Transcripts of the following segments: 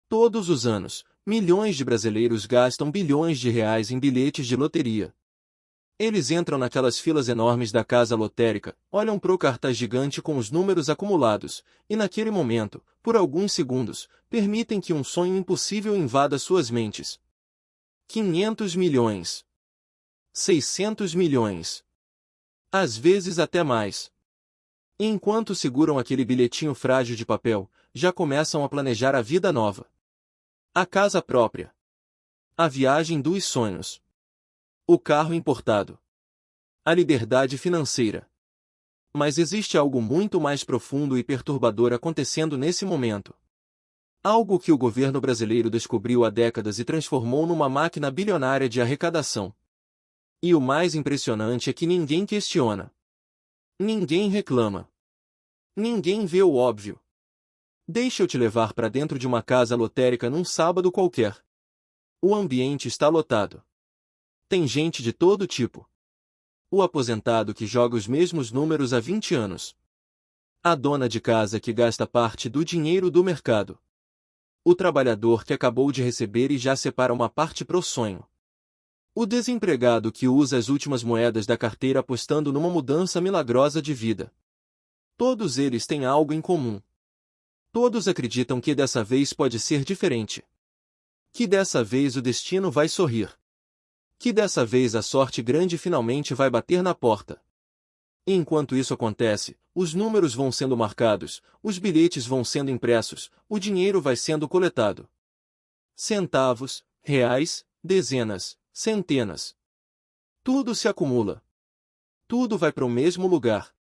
Todos os anos, milhões de brasileiros gastam bilhões de reais em bilhetes de loteria. Eles entram naquelas filas enormes da casa lotérica, olham pro cartaz gigante com os números acumulados, e naquele momento, por alguns segundos, permitem que um sonho impossível invada suas mentes. 500 milhões. 600 milhões. Às vezes até mais. E enquanto seguram aquele bilhetinho frágil de papel, já começam a planejar a vida nova. A casa própria. A viagem dos sonhos. O carro importado. A liberdade financeira. Mas existe algo muito mais profundo e perturbador acontecendo nesse momento. Algo que o governo brasileiro descobriu há décadas e transformou numa máquina bilionária de arrecadação. E o mais impressionante é que ninguém questiona. Ninguém reclama. Ninguém vê o óbvio. Deixa eu te levar para dentro de uma casa lotérica num sábado qualquer. O ambiente está lotado. Tem gente de todo tipo. O aposentado que joga os mesmos números há 20 anos. A dona de casa que gasta parte do dinheiro do mercado. O trabalhador que acabou de receber e já separa uma parte pro sonho. O desempregado que usa as últimas moedas da carteira apostando numa mudança milagrosa de vida. Todos eles têm algo em comum. Todos acreditam que dessa vez pode ser diferente. Que dessa vez o destino vai sorrir. Que dessa vez a sorte grande finalmente vai bater na porta. E enquanto isso acontece, os números vão sendo marcados, os bilhetes vão sendo impressos, o dinheiro vai sendo coletado. Centavos, reais, dezenas, centenas. Tudo se acumula. Tudo vai para o mesmo lugar.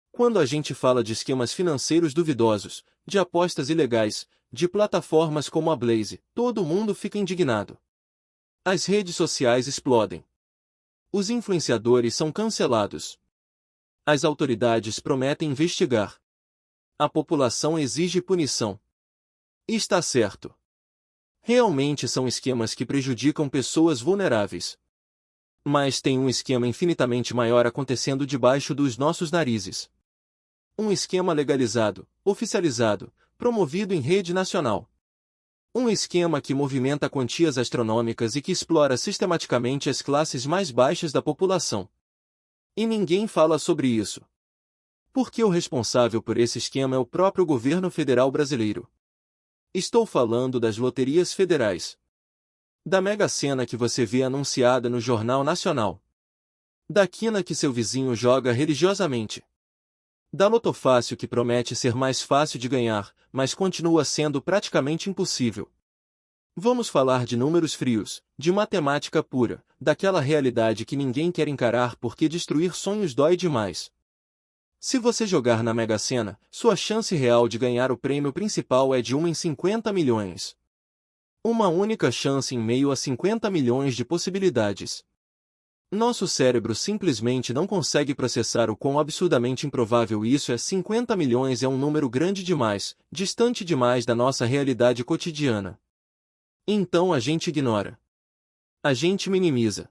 Quando a gente fala de esquemas financeiros duvidosos, de apostas ilegais, de plataformas como a Blaze, todo mundo fica indignado. As redes sociais explodem. Os influenciadores são cancelados. As autoridades prometem investigar. A população exige punição. Está certo. Realmente são esquemas que prejudicam pessoas vulneráveis. Mas tem um esquema infinitamente maior acontecendo debaixo dos nossos narizes. Um esquema legalizado, oficializado, promovido em rede nacional. Um esquema que movimenta quantias astronômicas e que explora sistematicamente as classes mais baixas da população. E ninguém fala sobre isso. Porque o responsável por esse esquema é o próprio governo federal brasileiro. Estou falando das loterias federais. Da Mega Sena que você vê anunciada no Jornal Nacional. Da quina que seu vizinho joga religiosamente. Da Lotofácil que promete ser mais fácil de ganhar, mas continua sendo praticamente impossível. Vamos falar de números frios, de matemática pura, daquela realidade que ninguém quer encarar porque destruir sonhos dói demais. Se você jogar na Mega Sena, sua chance real de ganhar o prêmio principal é de 1 em 50 milhões. Uma única chance em meio a 50 milhões de possibilidades. Nosso cérebro simplesmente não consegue processar o quão absurdamente improvável isso é. 50 milhões é um número grande demais, distante demais da nossa realidade cotidiana. Então a gente ignora. A gente minimiza.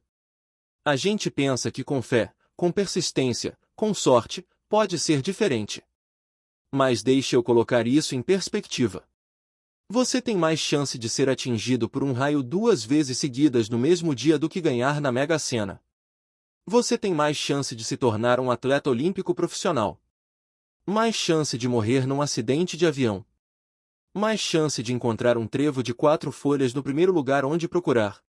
A gente pensa que com fé, com persistência, com sorte, pode ser diferente. Mas deixe eu colocar isso em perspectiva. Você tem mais chance de ser atingido por um raio 2 vezes seguidas no mesmo dia do que ganhar na Mega Sena. Você tem mais chance de se tornar um atleta olímpico profissional. Mais chance de morrer num acidente de avião. Mais chance de encontrar um trevo de 4 folhas no primeiro lugar onde procurar.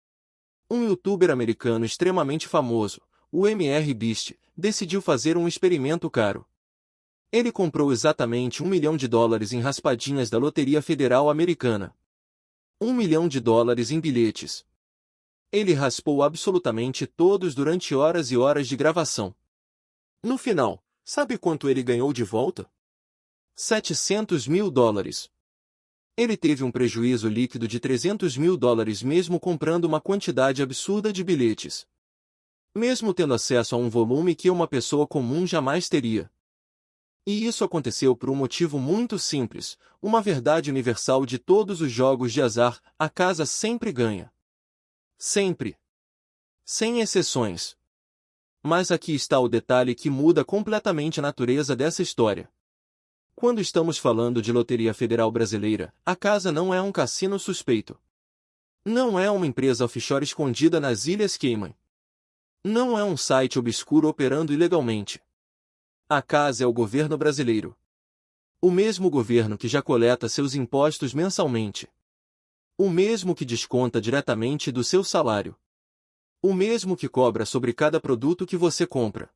Um youtuber americano extremamente famoso, o MrBeast, decidiu fazer um experimento caro. Ele comprou exatamente $1 milhão em raspadinhas da Loteria Federal Americana. $1 milhão em bilhetes. Ele raspou absolutamente todos durante horas e horas de gravação. No final, sabe quanto ele ganhou de volta? $700 mil. Ele teve um prejuízo líquido de $300 mil mesmo comprando uma quantidade absurda de bilhetes. Mesmo tendo acesso a um volume que uma pessoa comum jamais teria. E isso aconteceu por um motivo muito simples, uma verdade universal de todos os jogos de azar: a casa sempre ganha. Sempre. Sem exceções. Mas aqui está o detalhe que muda completamente a natureza dessa história. Quando estamos falando de Loteria Federal Brasileira, a casa não é um cassino suspeito. Não é uma empresa offshore escondida nas Ilhas Cayman. Não é um site obscuro operando ilegalmente. A casa é o governo brasileiro. O mesmo governo que já coleta seus impostos mensalmente. O mesmo que desconta diretamente do seu salário. O mesmo que cobra sobre cada produto que você compra.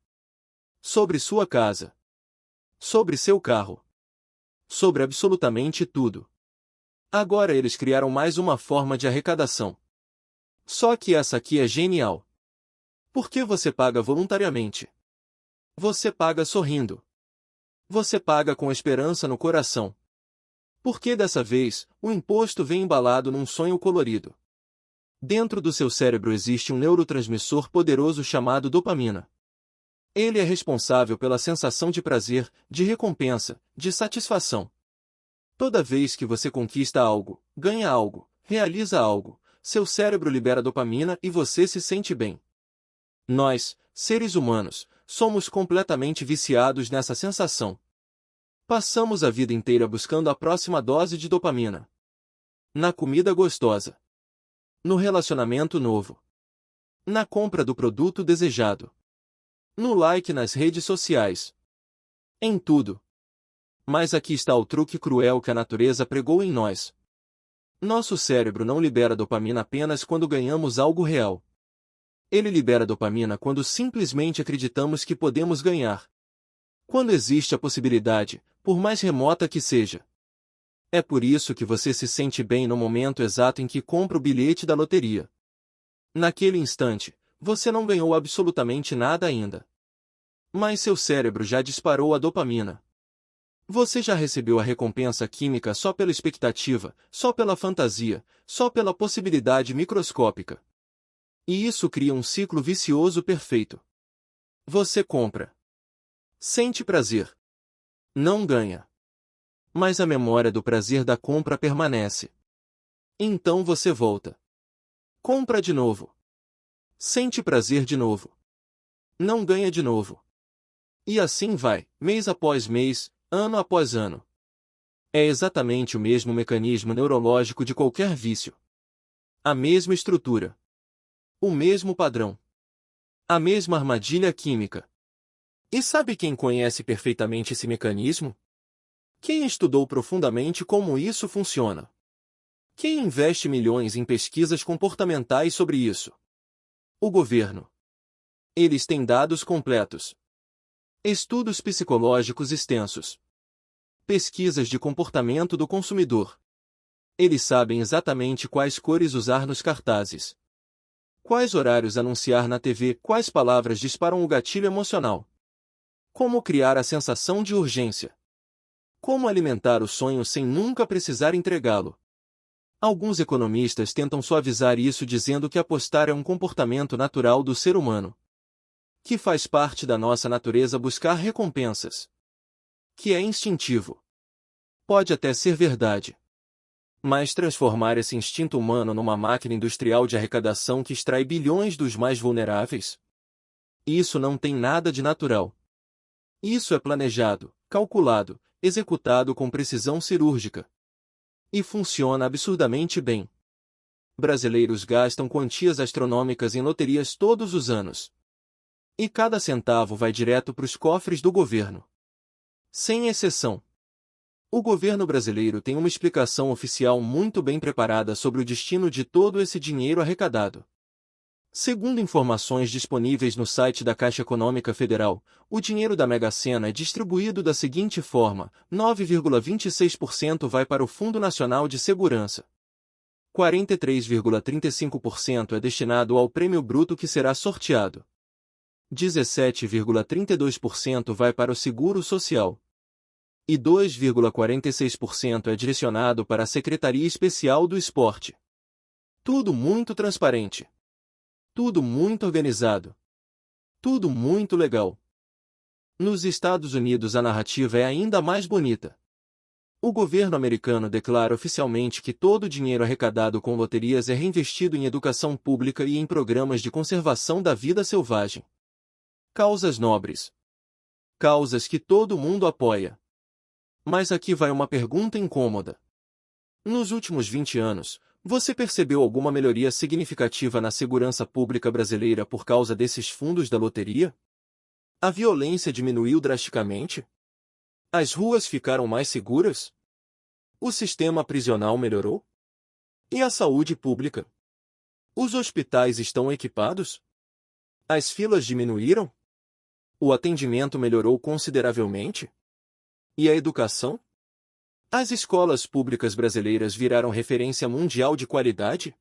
Sobre sua casa. Sobre seu carro. Sobre absolutamente tudo. Agora eles criaram mais uma forma de arrecadação. Só que essa aqui é genial. Porque você paga voluntariamente. Você paga sorrindo. Você paga com esperança no coração. Porque dessa vez, o imposto vem embalado num sonho colorido. Dentro do seu cérebro existe um neurotransmissor poderoso chamado dopamina. Ele é responsável pela sensação de prazer, de recompensa, de satisfação. Toda vez que você conquista algo, ganha algo, realiza algo, seu cérebro libera dopamina e você se sente bem. Nós, seres humanos, somos completamente viciados nessa sensação. Passamos a vida inteira buscando a próxima dose de dopamina. Na comida gostosa. No relacionamento novo. Na compra do produto desejado. No like nas redes sociais. Em tudo. Mas aqui está o truque cruel que a natureza pregou em nós. Nosso cérebro não libera dopamina apenas quando ganhamos algo real. Ele libera dopamina quando simplesmente acreditamos que podemos ganhar. Quando existe a possibilidade, por mais remota que seja. É por isso que você se sente bem no momento exato em que compra o bilhete da loteria. Naquele instante, você não ganhou absolutamente nada ainda. Mas seu cérebro já disparou a dopamina. Você já recebeu a recompensa química só pela expectativa, só pela fantasia, só pela possibilidade microscópica. E isso cria um ciclo vicioso perfeito. Você compra. Sente prazer. Não ganha. Mas a memória do prazer da compra permanece. Então você volta. Compra de novo. Sente prazer de novo. Não ganha de novo. E assim vai, mês após mês, ano após ano. É exatamente o mesmo mecanismo neurológico de qualquer vício. A mesma estrutura. O mesmo padrão. A mesma armadilha química. E sabe quem conhece perfeitamente esse mecanismo? Quem estudou profundamente como isso funciona? Quem investe milhões em pesquisas comportamentais sobre isso? O governo. Eles têm dados completos. Estudos psicológicos extensos. Pesquisas de comportamento do consumidor. Eles sabem exatamente quais cores usar nos cartazes. Quais horários anunciar na TV, quais palavras disparam o gatilho emocional. Como criar a sensação de urgência. Como alimentar o sonho sem nunca precisar entregá-lo. Alguns economistas tentam suavizar isso dizendo que apostar é um comportamento natural do ser humano. Que faz parte da nossa natureza buscar recompensas. Que é instintivo. Pode até ser verdade. Mas transformar esse instinto humano numa máquina industrial de arrecadação que extrai bilhões dos mais vulneráveis? Isso não tem nada de natural. Isso é planejado, calculado, executado com precisão cirúrgica. E funciona absurdamente bem. Brasileiros gastam quantias astronômicas em loterias todos os anos. E cada centavo vai direto para os cofres do governo. Sem exceção. O governo brasileiro tem uma explicação oficial muito bem preparada sobre o destino de todo esse dinheiro arrecadado. Segundo informações disponíveis no site da Caixa Econômica Federal, o dinheiro da Mega Sena é distribuído da seguinte forma: 9,26% vai para o Fundo Nacional de Segurança. 43,35% é destinado ao prêmio bruto que será sorteado. 17,32% vai para o Seguro Social. E 2,46% é direcionado para a Secretaria Especial do Esporte. Tudo muito transparente. Tudo muito organizado. Tudo muito legal. Nos Estados Unidos a narrativa é ainda mais bonita. O governo americano declara oficialmente que todo o dinheiro arrecadado com loterias é reinvestido em educação pública e em programas de conservação da vida selvagem. Causas nobres. Causas que todo mundo apoia. Mas aqui vai uma pergunta incômoda. Nos últimos 20 anos, você percebeu alguma melhoria significativa na segurança pública brasileira por causa desses fundos da loteria? A violência diminuiu drasticamente? As ruas ficaram mais seguras? O sistema prisional melhorou? E a saúde pública? Os hospitais estão equipados? As filas diminuíram? O atendimento melhorou consideravelmente? E a educação? As escolas públicas brasileiras viraram referência mundial de qualidade?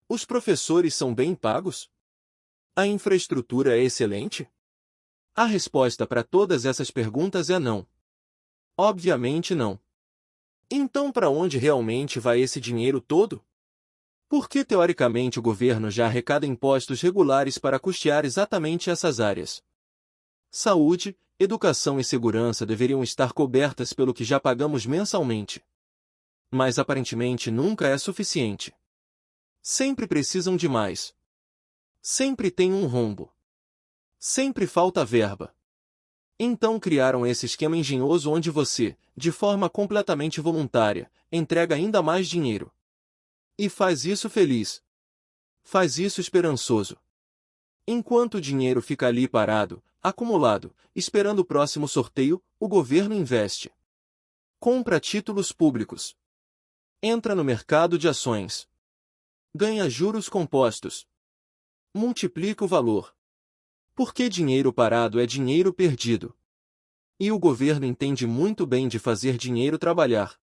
Os professores são bem pagos? A infraestrutura é excelente? A resposta para todas essas perguntas é não. Obviamente não. Então para onde realmente vai esse dinheiro todo? Porque teoricamente o governo já arrecada impostos regulares para custear exatamente essas áreas. Saúde, educação e segurança deveriam estar cobertas pelo que já pagamos mensalmente. Mas aparentemente nunca é suficiente. Sempre precisam de mais. Sempre tem um rombo. Sempre falta verba. Então criaram esse esquema engenhoso onde você, de forma completamente voluntária, entrega ainda mais dinheiro. E faz isso feliz. Faz isso esperançoso. Enquanto o dinheiro fica ali parado, acumulado, esperando o próximo sorteio, o governo investe. Compra títulos públicos. Entra no mercado de ações. Ganha juros compostos. Multiplica o valor. Porque dinheiro parado é dinheiro perdido. E o governo entende muito bem de fazer dinheiro trabalhar.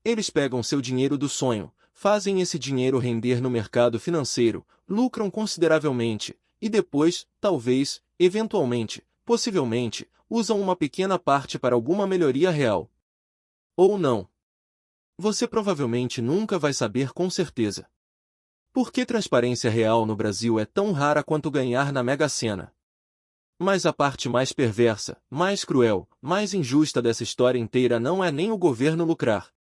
Eles pegam seu dinheiro do sonho, fazem esse dinheiro render no mercado financeiro, lucram consideravelmente, e depois, talvez, eventualmente, possivelmente, usam uma pequena parte para alguma melhoria real. Ou não. Você provavelmente nunca vai saber com certeza. Por que transparência real no Brasil é tão rara quanto ganhar na Mega Sena? Mas a parte mais perversa, mais cruel, mais injusta dessa história inteira não é nem o governo lucrar.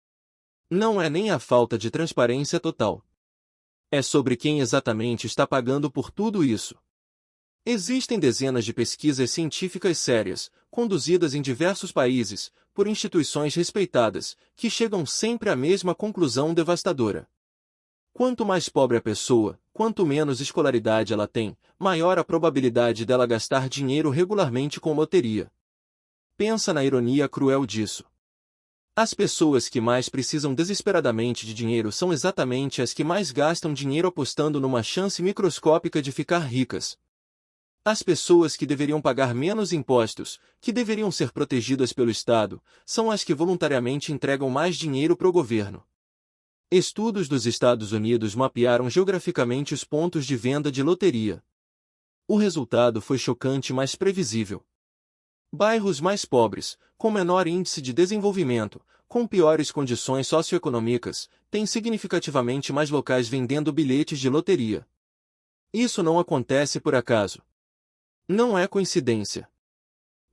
Não é nem a falta de transparência total. É sobre quem exatamente está pagando por tudo isso. Existem dezenas de pesquisas científicas sérias, conduzidas em diversos países, por instituições respeitadas, que chegam sempre à mesma conclusão devastadora. Quanto mais pobre a pessoa, quanto menos escolaridade ela tem, maior a probabilidade dela gastar dinheiro regularmente com loteria. Pensa na ironia cruel disso. As pessoas que mais precisam desesperadamente de dinheiro são exatamente as que mais gastam dinheiro apostando numa chance microscópica de ficar ricas. As pessoas que deveriam pagar menos impostos, que deveriam ser protegidas pelo Estado, são as que voluntariamente entregam mais dinheiro para o governo. Estudos dos Estados Unidos mapearam geograficamente os pontos de venda de loteria. O resultado foi chocante, mas previsível. Bairros mais pobres, com menor índice de desenvolvimento, com piores condições socioeconômicas, têm significativamente mais locais vendendo bilhetes de loteria. Isso não acontece por acaso. Não é coincidência.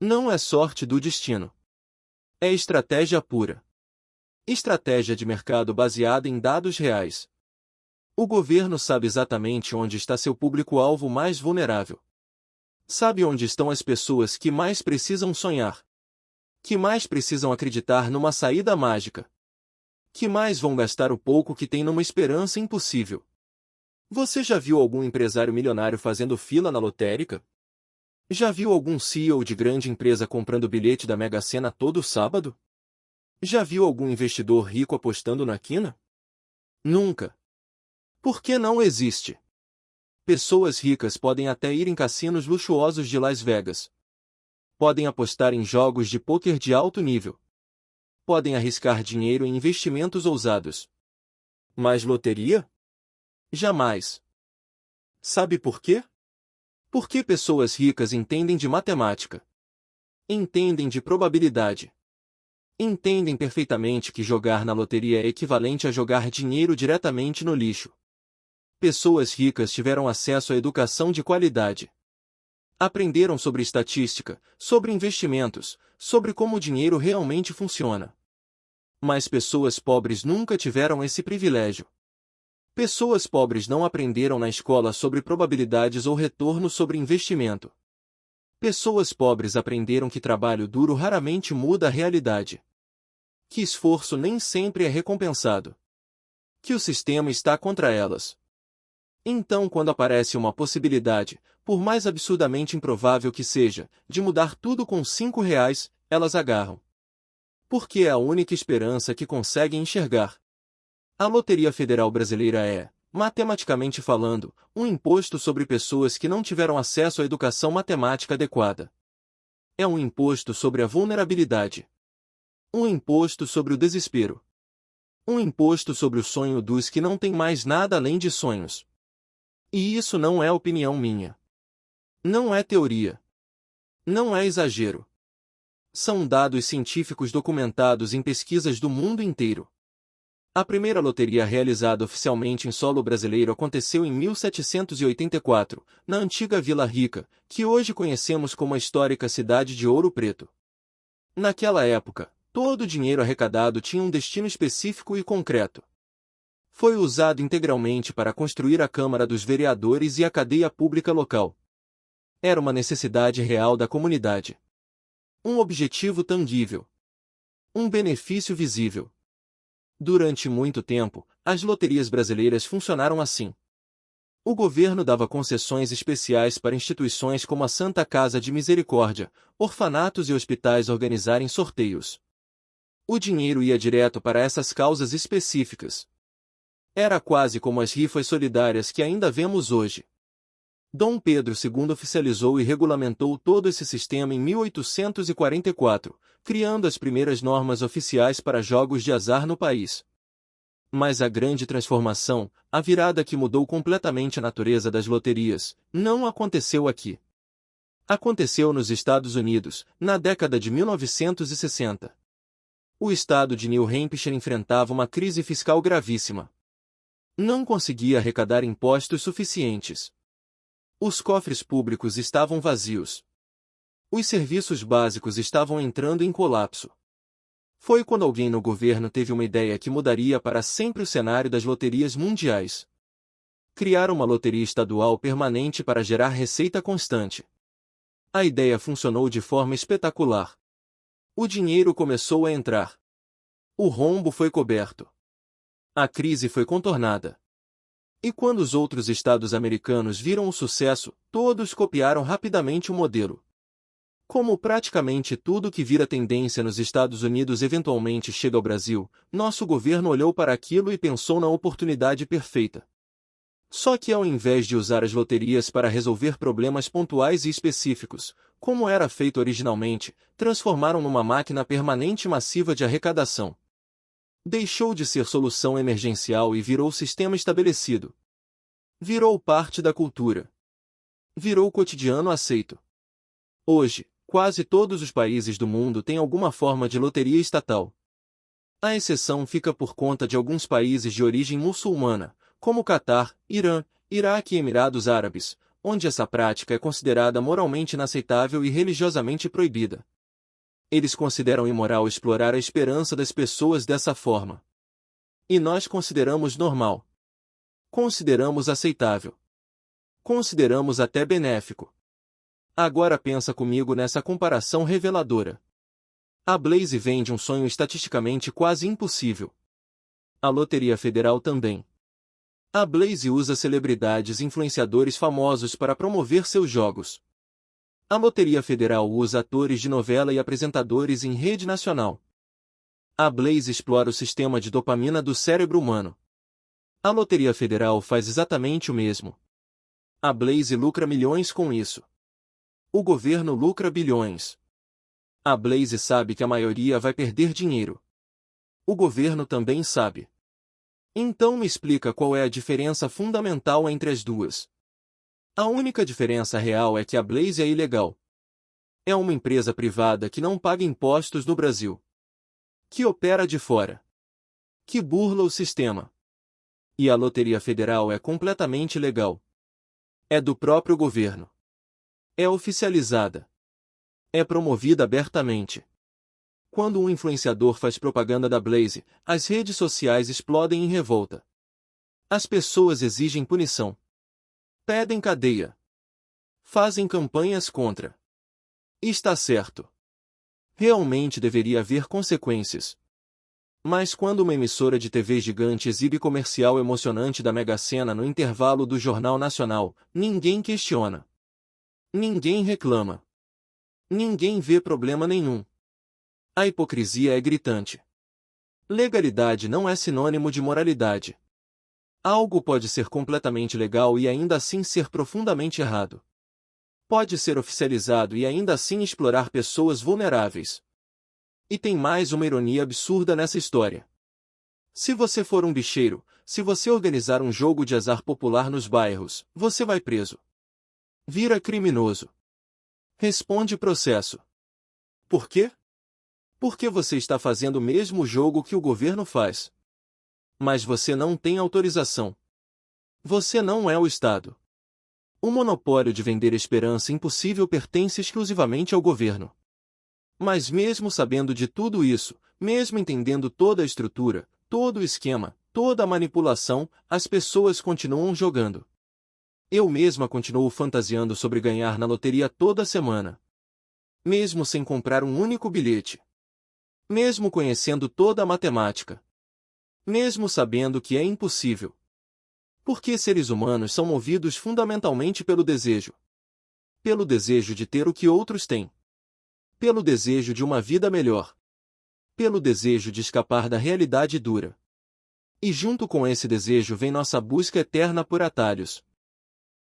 Não é sorte do destino. É estratégia pura. Estratégia de mercado baseada em dados reais. O governo sabe exatamente onde está seu público-alvo mais vulnerável. Sabe onde estão as pessoas que mais precisam sonhar. Que mais precisam acreditar numa saída mágica. Que mais vão gastar o pouco que têm numa esperança impossível. Você já viu algum empresário milionário fazendo fila na lotérica? Já viu algum CEO de grande empresa comprando bilhete da Mega Sena todo sábado? Já viu algum investidor rico apostando na quina? Nunca. Por que não existe? Pessoas ricas podem até ir em cassinos luxuosos de Las Vegas. Podem apostar em jogos de pôquer de alto nível. Podem arriscar dinheiro em investimentos ousados. Mas loteria? Jamais. Sabe por quê? Porque pessoas ricas entendem de matemática. Entendem de probabilidade. Entendem perfeitamente que jogar na loteria é equivalente a jogar dinheiro diretamente no lixo. Pessoas ricas tiveram acesso à educação de qualidade. Aprenderam sobre estatística, sobre investimentos, sobre como o dinheiro realmente funciona. Mas pessoas pobres nunca tiveram esse privilégio. Pessoas pobres não aprenderam na escola sobre probabilidades ou retorno sobre investimento. Pessoas pobres aprenderam que trabalho duro raramente muda a realidade. Que esforço nem sempre é recompensado. Que o sistema está contra elas. Então, quando aparece uma possibilidade, por mais absurdamente improvável que seja, de mudar tudo com R$ 5, elas agarram. Porque é a única esperança que conseguem enxergar. A Loteria Federal Brasileira é, matematicamente falando, um imposto sobre pessoas que não tiveram acesso à educação matemática adequada. É um imposto sobre a vulnerabilidade. Um imposto sobre o desespero. Um imposto sobre o sonho dos que não têm mais nada além de sonhos. E isso não é opinião minha. Não é teoria. Não é exagero. São dados científicos documentados em pesquisas do mundo inteiro. A primeira loteria realizada oficialmente em solo brasileiro aconteceu em 1784, na antiga Vila Rica, que hoje conhecemos como a histórica cidade de Ouro Preto. Naquela época, todo o dinheiro arrecadado tinha um destino específico e concreto. Foi usado integralmente para construir a Câmara dos Vereadores e a cadeia pública local. Era uma necessidade real da comunidade. Um objetivo tangível. Um benefício visível. Durante muito tempo, as loterias brasileiras funcionaram assim. O governo dava concessões especiais para instituições como a Santa Casa de Misericórdia, orfanatos e hospitais organizarem sorteios. O dinheiro ia direto para essas causas específicas. Era quase como as rifas solidárias que ainda vemos hoje. Dom Pedro II oficializou e regulamentou todo esse sistema em 1844, criando as primeiras normas oficiais para jogos de azar no país. Mas a grande transformação, a virada que mudou completamente a natureza das loterias, não aconteceu aqui. Aconteceu nos Estados Unidos, na década de 1960. O estado de New Hampshire enfrentava uma crise fiscal gravíssima. Não conseguia arrecadar impostos suficientes. Os cofres públicos estavam vazios. Os serviços básicos estavam entrando em colapso. Foi quando alguém no governo teve uma ideia que mudaria para sempre o cenário das loterias mundiais. Criar uma loteria estadual permanente para gerar receita constante. A ideia funcionou de forma espetacular. O dinheiro começou a entrar. O rombo foi coberto. A crise foi contornada. E quando os outros estados americanos viram o sucesso, todos copiaram rapidamente o modelo. Como praticamente tudo que vira tendência nos Estados Unidos eventualmente chega ao Brasil, nosso governo olhou para aquilo e pensou na oportunidade perfeita. Só que ao invés de usar as loterias para resolver problemas pontuais e específicos, como era feito originalmente, transformaram numa máquina permanente massiva de arrecadação. Deixou de ser solução emergencial e virou sistema estabelecido. Virou parte da cultura. Virou cotidiano aceito. Hoje, quase todos os países do mundo têm alguma forma de loteria estatal. A exceção fica por conta de alguns países de origem muçulmana, como Catar, Irã, Iraque e Emirados Árabes, onde essa prática é considerada moralmente inaceitável e religiosamente proibida. Eles consideram imoral explorar a esperança das pessoas dessa forma. E nós consideramos normal. Consideramos aceitável. Consideramos até benéfico. Agora pensa comigo nessa comparação reveladora. A Blaze vende um sonho estatisticamente quase impossível. A Loteria Federal também. A Blaze usa celebridades e influenciadores famosos para promover seus jogos. A Loteria Federal usa atores de novela e apresentadores em rede nacional. A Blaze explora o sistema de dopamina do cérebro humano. A Loteria Federal faz exatamente o mesmo. A Blaze lucra milhões com isso. O governo lucra bilhões. A Blaze sabe que a maioria vai perder dinheiro. O governo também sabe. Então me explica qual é a diferença fundamental entre as duas. A única diferença real é que a Blaze é ilegal. É uma empresa privada que não paga impostos no Brasil. Que opera de fora. Que burla o sistema. E a Loteria Federal é completamente legal. É do próprio governo. É oficializada. É promovida abertamente. Quando um influenciador faz propaganda da Blaze, as redes sociais explodem em revolta. As pessoas exigem punição. Pedem cadeia. Fazem campanhas contra. Está certo. Realmente deveria haver consequências. Mas quando uma emissora de TV gigante exibe comercial emocionante da Mega Sena no intervalo do Jornal Nacional, ninguém questiona. Ninguém reclama. Ninguém vê problema nenhum. A hipocrisia é gritante. Legalidade não é sinônimo de moralidade. Algo pode ser completamente legal e ainda assim ser profundamente errado. Pode ser oficializado e ainda assim explorar pessoas vulneráveis. E tem mais uma ironia absurda nessa história. Se você for um bicheiro, se você organizar um jogo de azar popular nos bairros, você vai preso. Vira criminoso. Responde processo. Por quê? Porque você está fazendo o mesmo jogo que o governo faz. Mas você não tem autorização. Você não é o Estado. O monopólio de vender esperança impossível pertence exclusivamente ao governo. Mas mesmo sabendo de tudo isso, mesmo entendendo toda a estrutura, todo o esquema, toda a manipulação, as pessoas continuam jogando. Eu mesma continuo fantasiando sobre ganhar na loteria toda semana. Mesmo sem comprar um único bilhete. Mesmo conhecendo toda a matemática. Mesmo sabendo que é impossível. Porque seres humanos são movidos fundamentalmente pelo desejo. Pelo desejo de ter o que outros têm. Pelo desejo de uma vida melhor. Pelo desejo de escapar da realidade dura. E junto com esse desejo vem nossa busca eterna por atalhos.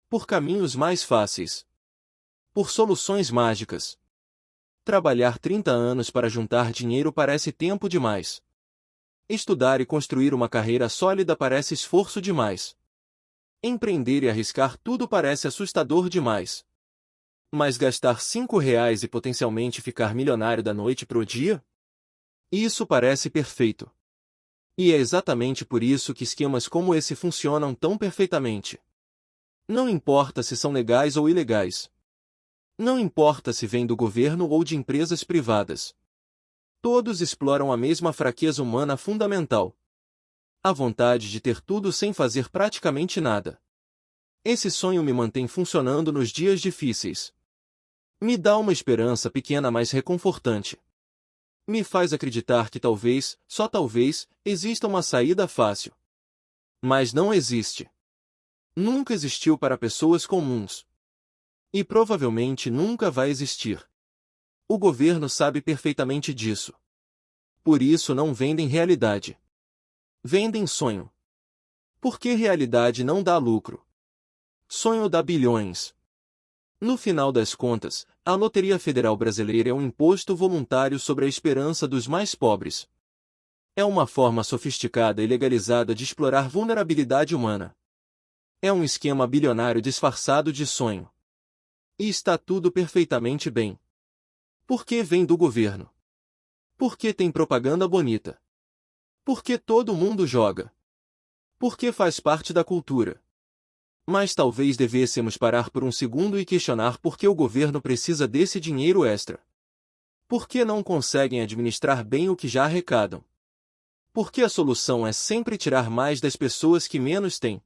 Por caminhos mais fáceis. Por soluções mágicas. Trabalhar 30 anos para juntar dinheiro parece tempo demais. Estudar e construir uma carreira sólida parece esforço demais. Empreender e arriscar tudo parece assustador demais. Mas gastar R$ 5 e potencialmente ficar milionário da noite pro dia? Isso parece perfeito. E é exatamente por isso que esquemas como esse funcionam tão perfeitamente. Não importa se são legais ou ilegais. Não importa se vêm do governo ou de empresas privadas. Todos exploram a mesma fraqueza humana fundamental. A vontade de ter tudo sem fazer praticamente nada. Esse sonho me mantém funcionando nos dias difíceis. Me dá uma esperança pequena mas reconfortante. Me faz acreditar que talvez, só talvez, exista uma saída fácil. Mas não existe. Nunca existiu para pessoas comuns. E provavelmente nunca vai existir. O governo sabe perfeitamente disso. Por isso não vendem realidade. Vendem sonho. Porque realidade não dá lucro. Sonho dá bilhões. No final das contas, a Loteria Federal Brasileira é um imposto voluntário sobre a esperança dos mais pobres. É uma forma sofisticada e legalizada de explorar vulnerabilidade humana. É um esquema bilionário disfarçado de sonho. E está tudo perfeitamente bem. Porque vem do governo. Porque tem propaganda bonita. Porque todo mundo joga. Porque faz parte da cultura. Mas talvez devêssemos parar por um segundo e questionar por que o governo precisa desse dinheiro extra. Por que não conseguem administrar bem o que já arrecadam? Por que a solução é sempre tirar mais das pessoas que menos têm?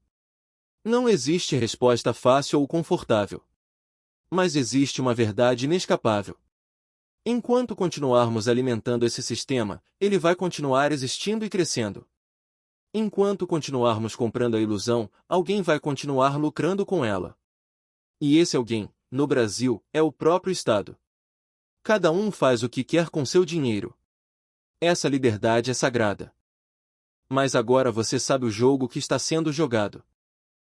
Não existe resposta fácil ou confortável. Mas existe uma verdade inescapável. Enquanto continuarmos alimentando esse sistema, ele vai continuar existindo e crescendo. Enquanto continuarmos comprando a ilusão, alguém vai continuar lucrando com ela. E esse alguém, no Brasil, é o próprio Estado. Cada um faz o que quer com seu dinheiro. Essa liberdade é sagrada. Mas agora você sabe o jogo que está sendo jogado.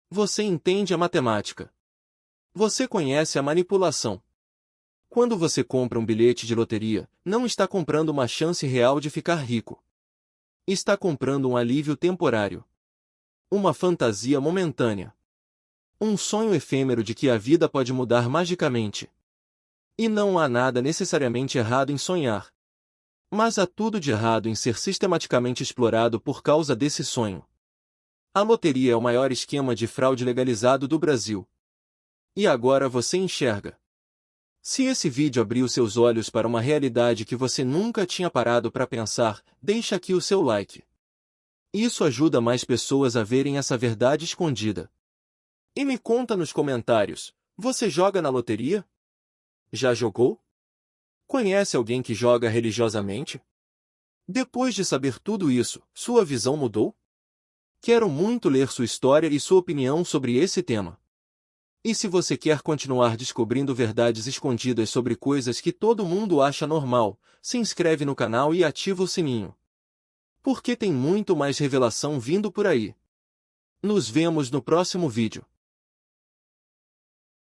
Você entende a matemática. Você conhece a manipulação. Quando você compra um bilhete de loteria, não está comprando uma chance real de ficar rico. Está comprando um alívio temporário. Uma fantasia momentânea. Um sonho efêmero de que a vida pode mudar magicamente. E não há nada necessariamente errado em sonhar. Mas há tudo de errado em ser sistematicamente explorado por causa desse sonho. A loteria é o maior esquema de fraude legalizado do Brasil. E agora você enxerga. Se esse vídeo abriu seus olhos para uma realidade que você nunca tinha parado para pensar, deixa aqui o seu like. Isso ajuda mais pessoas a verem essa verdade escondida. E me conta nos comentários, você joga na loteria? Já jogou? Conhece alguém que joga religiosamente? Depois de saber tudo isso, sua visão mudou? Quero muito ler sua história e sua opinião sobre esse tema. E se você quer continuar descobrindo verdades escondidas sobre coisas que todo mundo acha normal, se inscreve no canal e ativa o sininho. Porque tem muito mais revelação vindo por aí. Nos vemos no próximo vídeo.